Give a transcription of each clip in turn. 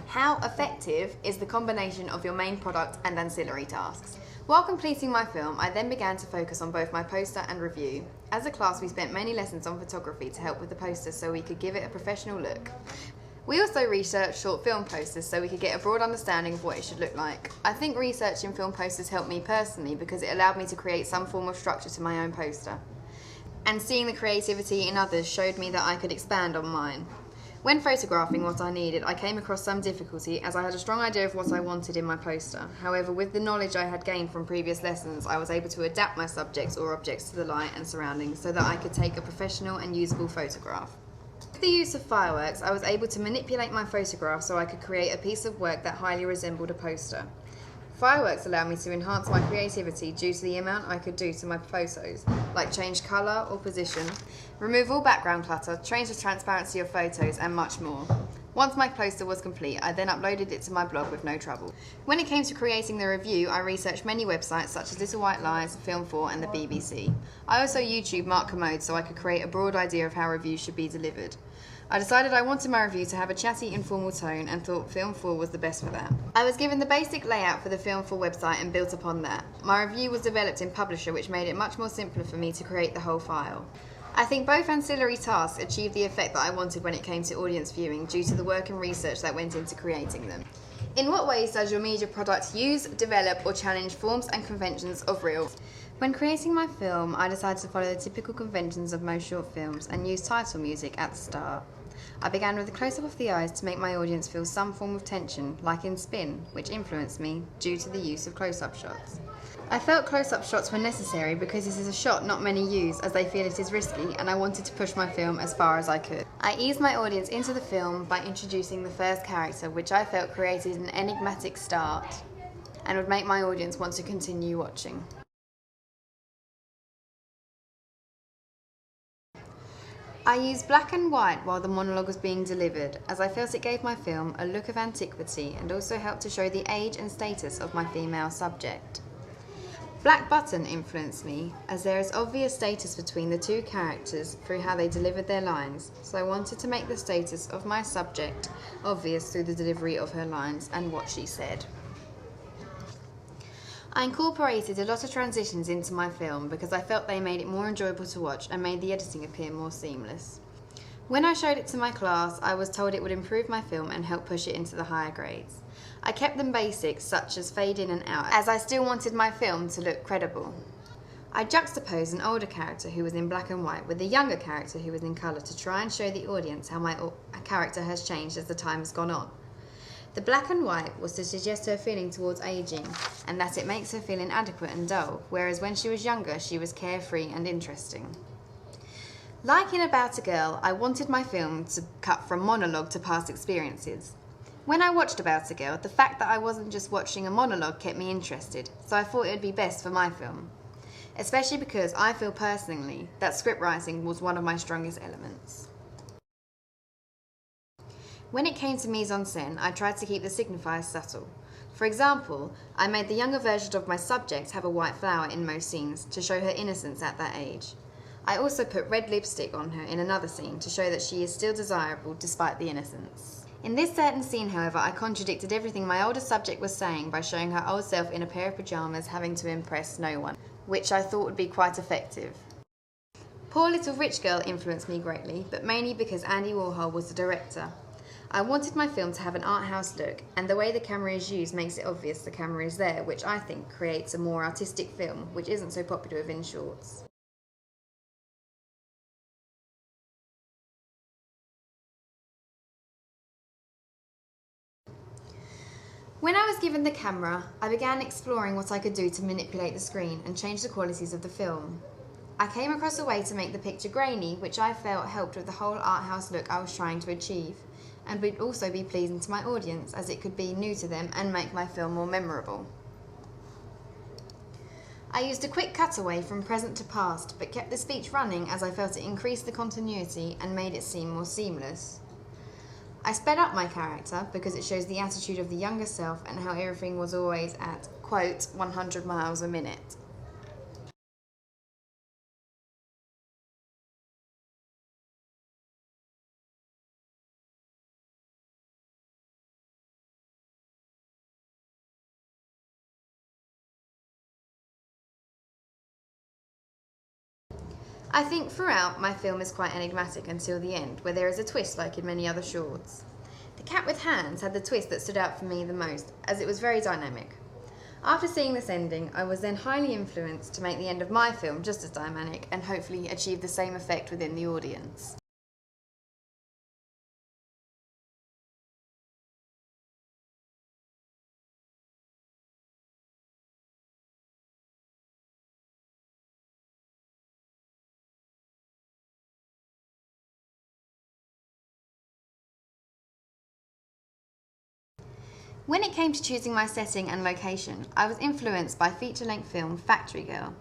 How effective is the combination of your main product and ancillary tasks? While completing my film, I then began to focus on both my poster and review. As a class, we spent many lessons on photography to help with the poster so we could give it a professional look. We also researched short film posters so we could get a broad understanding of what it should look like. I think researching film posters helped me personally because it allowed me to create some form of structure to my own poster. And seeing the creativity in others showed me that I could expand on mine. When photographing what I needed, I came across some difficulty as I had a strong idea of what I wanted in my poster. However, with the knowledge I had gained from previous lessons, I was able to adapt my subjects or objects to the light and surroundings so that I could take a professional and usable photograph. With the use of fireworks, I was able to manipulate my photograph so I could create a piece of work that highly resembled a poster. Fireworks allowed me to enhance my creativity due to the amount I could do to my photos, like change colour or position, remove all background clutter, change the transparency of photos, and much more. Once my poster was complete, I then uploaded it to my blog with no trouble. When it came to creating the review, I researched many websites such as Little White Lies, Film 4 and the BBC. I also YouTubed Mark Commode so I could create a broad idea of how reviews should be delivered. I decided I wanted my review to have a chatty, informal tone and thought Film 4 was the best for that. I was given the basic layout for the Film 4 website and built upon that. My review was developed in Publisher, which made it much more simpler for me to create the whole file. I think both ancillary tasks achieved the effect that I wanted when it came to audience viewing due to the work and research that went into creating them. In what ways does your media product use, develop or challenge forms and conventions of reels? When creating my film, I decided to follow the typical conventions of most short films and use title music at the start. I began with a close-up of the eyes to make my audience feel some form of tension, like in Spin, which influenced me due to the use of close-up shots. I felt close-up shots were necessary because this is a shot not many use as they feel it is risky, and I wanted to push my film as far as I could. I eased my audience into the film by introducing the first character, which I felt created an enigmatic start and would make my audience want to continue watching. I used black and white while the monologue was being delivered, as I felt it gave my film a look of antiquity and also helped to show the age and status of my female subject. Black button influenced me, as there is obvious status between the two characters through how they delivered their lines, so I wanted to make the status of my subject obvious through the delivery of her lines and what she said. I incorporated a lot of transitions into my film because I felt they made it more enjoyable to watch and made the editing appear more seamless. When I showed it to my class, I was told it would improve my film and help push it into the higher grades. I kept them basics such as fade in and out, as I still wanted my film to look credible. I juxtaposed an older character who was in black and white with a younger character who was in colour to try and show the audience how my character has changed as the time has gone on. The black and white was to suggest her feeling towards ageing, and that it makes her feel inadequate and dull, whereas when she was younger she was carefree and interesting. Like in About a Girl, I wanted my film to cut from monologue to past experiences. When I watched About a Girl, the fact that I wasn't just watching a monologue kept me interested, so I thought it would be best for my film. Especially because I feel personally that script writing was one of my strongest elements. When it came to mise-en-scène, I tried to keep the signifiers subtle. For example, I made the younger version of my subject have a white flower in most scenes to show her innocence at that age. I also put red lipstick on her in another scene to show that she is still desirable despite the innocence. In this certain scene, however, I contradicted everything my older subject was saying by showing her old self in a pair of pyjamas having to impress no one, which I thought would be quite effective. Poor Little Rich Girl influenced me greatly, but mainly because Andy Warhol was the director. I wanted my film to have an art house look, and the way the camera is used makes it obvious the camera is there, which I think creates a more artistic film, which isn't so popular within shorts. When I was given the camera, I began exploring what I could do to manipulate the screen and change the qualities of the film. I came across a way to make the picture grainy, which I felt helped with the whole art house look I was trying to achieve, and would also be pleasing to my audience as it could be new to them and make my film more memorable. I used a quick cutaway from present to past, but kept the speech running as I felt it increased the continuity and made it seem more seamless. I sped up my character because it shows the attitude of the younger self and how everything was always at, quote, 100 miles a minute. I think throughout my film is quite enigmatic until the end, where there is a twist like in many other shorts. The Cat with Hands had the twist that stood out for me the most, as it was very dynamic. After seeing this ending, I was then highly influenced to make the end of my film just as dynamic and hopefully achieve the same effect within the audience. When it came to choosing my setting and location, I was influenced by feature-length film Factory Girl.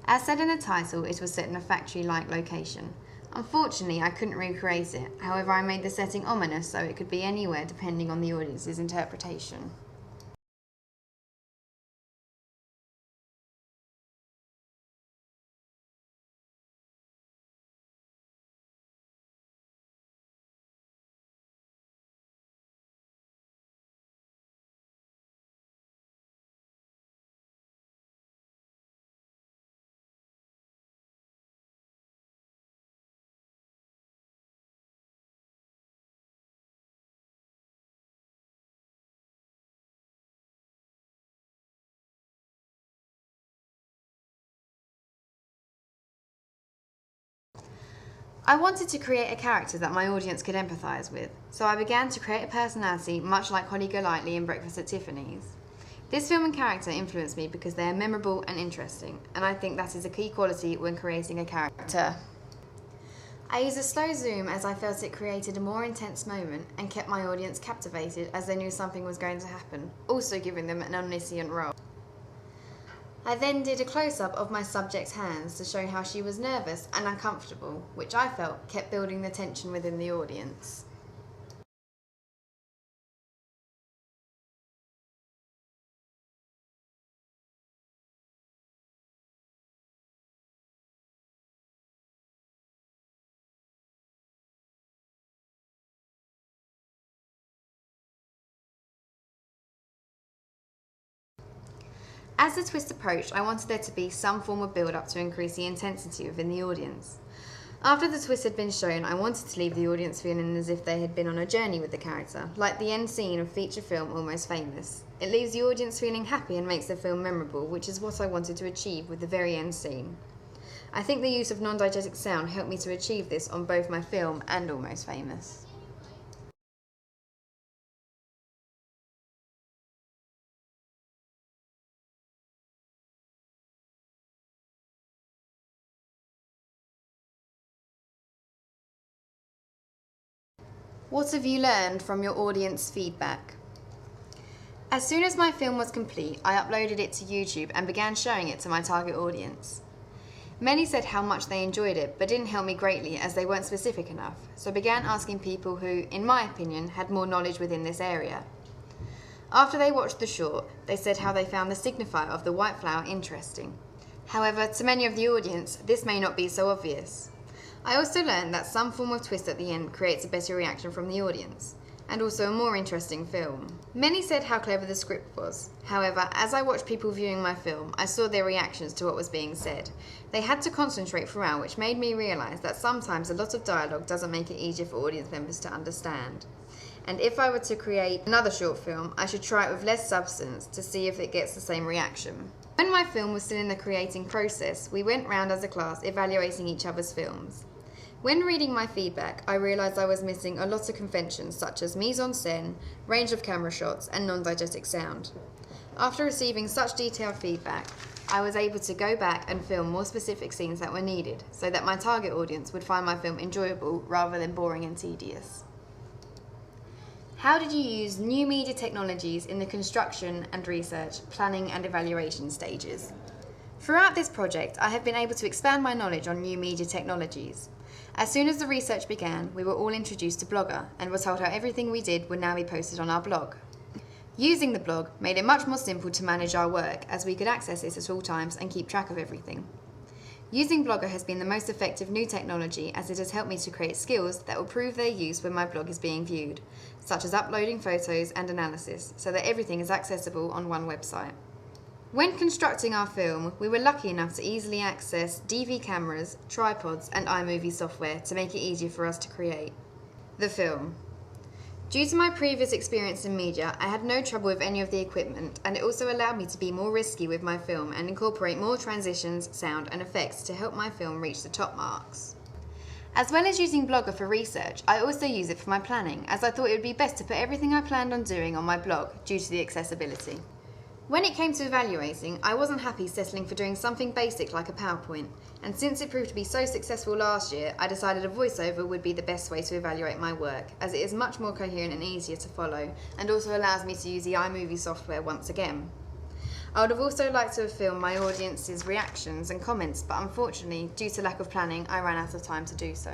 As said in the title, it was set in a factory-like location. Unfortunately, I couldn't recreate it, however I made the setting ominous so it could be anywhere depending on the audience's interpretation. I wanted to create a character that my audience could empathise with, so I began to create a personality much like Holly Golightly in Breakfast at Tiffany's. This film and character influenced me because they are memorable and interesting, and I think that is a key quality when creating a character. I used a slow zoom as I felt it created a more intense moment and kept my audience captivated as they knew something was going to happen, also giving them an omniscient role. I then did a close-up of my subject's hands to show how she was nervous and uncomfortable, which I felt kept building the tension within the audience. As the twist approached, I wanted there to be some form of build-up to increase the intensity within the audience. After the twist had been shown, I wanted to leave the audience feeling as if they had been on a journey with the character, like the end scene of feature film Almost Famous. It leaves the audience feeling happy and makes the film memorable, which is what I wanted to achieve with the very end scene. I think the use of non-diegetic sound helped me to achieve this on both my film and Almost Famous. What have you learned from your audience feedback? As soon as my film was complete, I uploaded it to YouTube and began showing it to my target audience. Many said how much they enjoyed it, but didn't help me greatly as they weren't specific enough, so I began asking people who, in my opinion, had more knowledge within this area. After they watched the short, they said how they found the signifier of the white flower interesting. However, to many of the audience, this may not be so obvious. I also learned that some form of twist at the end creates a better reaction from the audience, and also a more interesting film. Many said how clever the script was. However, as I watched people viewing my film, I saw their reactions to what was being said. They had to concentrate throughout, which made me realise that sometimes a lot of dialogue doesn't make it easier for audience members to understand. And if I were to create another short film, I should try it with less substance to see if it gets the same reaction. When my film was still in the creating process, we went round as a class evaluating each other's films. When reading my feedback, I realised I was missing a lot of conventions such as mise-en-scène, range of camera shots, and non-diegetic sound. After receiving such detailed feedback, I was able to go back and film more specific scenes that were needed, so that my target audience would find my film enjoyable rather than boring and tedious. How did you use new media technologies in the construction and research, planning and evaluation stages? Throughout this project, I have been able to expand my knowledge on new media technologies. As soon as the research began, we were all introduced to Blogger and were told how everything we did would now be posted on our blog. Using the blog made it much more simple to manage our work, as we could access it at all times and keep track of everything. Using Blogger has been the most effective new technology, as it has helped me to create skills that will prove their use when my blog is being viewed, such as uploading photos and analysis, so that everything is accessible on one website. When constructing our film, we were lucky enough to easily access DV cameras, tripods, and iMovie software to make it easier for us to create. The film. Due to my previous experience in media, I had no trouble with any of the equipment, and it also allowed me to be more risky with my film and incorporate more transitions, sound, and effects to help my film reach the top marks. As well as using Blogger for research, I also use it for my planning, as I thought it would be best to put everything I planned on doing on my blog due to the accessibility. When it came to evaluating, I wasn't happy settling for doing something basic like a PowerPoint, and since it proved to be so successful last year, I decided a voiceover would be the best way to evaluate my work, as it is much more coherent and easier to follow, and also allows me to use the iMovie software once again. I would have also liked to have filmed my audience's reactions and comments, but unfortunately, due to lack of planning, I ran out of time to do so.